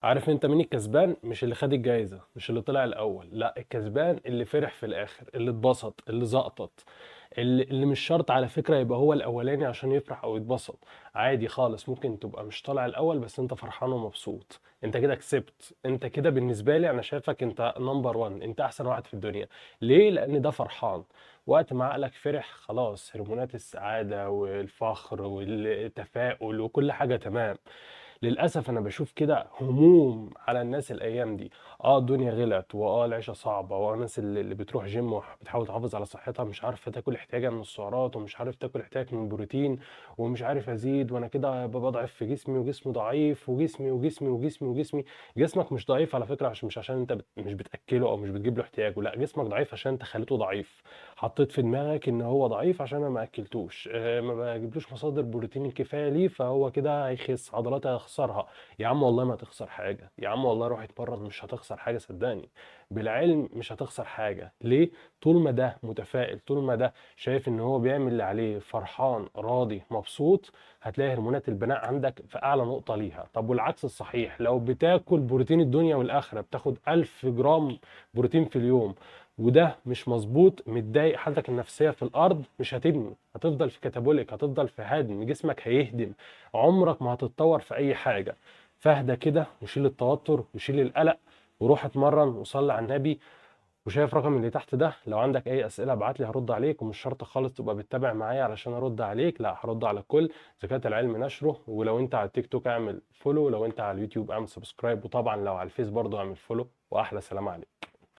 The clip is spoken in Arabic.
عارف انت مين الكسبان؟ مش اللي خد الجايزة، مش اللي طلع الاول، لا، الكسبان اللي فرح في الاخر، اللي اتبسط، اللي زقطط، اللي مش شرط على فكرة يبقى هو الاولاني عشان يفرح او يتبسط. عادي خالص، ممكن تبقى مش طالع الاول بس انت فرحان ومبسوط، انت كده كسبت. انت كده بالنسبة لي انا شايفك انت نمبر وان، انت احسن واحد في الدنيا. ليه؟ لان ده فرحان. وقت ما عقلك فرح خلاص هرمونات السعادة والفخر والتفاؤل وكل حاجة تمام. للأسف أنا باشوف كده هموم على الناس الأيام دي. الدنيا غلت، العيشة صعبة، الناس اللي بتروح جيم وبتحاول تحافظ على صحتها مش عارفة تاكل احتياجها من السعرات، ومش عارف تاكل احتياجك من البروتين، ومش عارف أزيد، وأنا كده بضعف في جسمي، وجسمي ضعيف، وجسمي. جسمك مش ضعيف على فكرة، مش عشان أنت مش بتأكله أو مش بتجيب له احتياجه، لا، جسمك ضعيف عشان أنت خليته ضعيف. حطيت في دماغك ان هو ضعيف عشان انا ما اكلتوش، ما بجيبلوش مصادر بروتين الكفايه ليه، فهو كده هيخس عضلات هيخسرها. يا عم والله ما هتخسر حاجة، يا عم والله روح اتمرن مش هتخسر حاجة صدقني. بالعلم مش هتخسر حاجة. ليه؟ طول ما ده متفائل، طول ما ده شايف ان هو بيعمل اللي عليه، فرحان راضي مبسوط، هتلاقي هرمونات البناء عندك في اعلى نقطة ليها. طب والعكس الصحيح، لو بتاكل بروتين الدنيا والاخرة، بتاخد 1000 جرام بروتين في اليوم، وده مش مظبوط، متضايق، حالتك النفسية في الارض، مش هتبني، هتفضل في كاتابوليك، هتفضل في هدم، جسمك هيهدم، عمرك ما هتتطور في اي حاجه. فاهدى كده وشيل التوتر وشيل القلق، وروح اتمرن وصلي على النبي. وشايف رقم اللي تحت ده، لو عندك اي اسئله ابعت لي هرد عليك، ومش شرط خالص تبقى بتتابع معايا علشان ارد عليك، لا، هرد على الكل. زكاة العلم نشره. ولو انت على التيك توك اعمل فولو، لو انت على اليوتيوب اعمل سبسكرايب، وطبعا لو على الفيس برضه اعمل فولو. واحلى سلام عليك.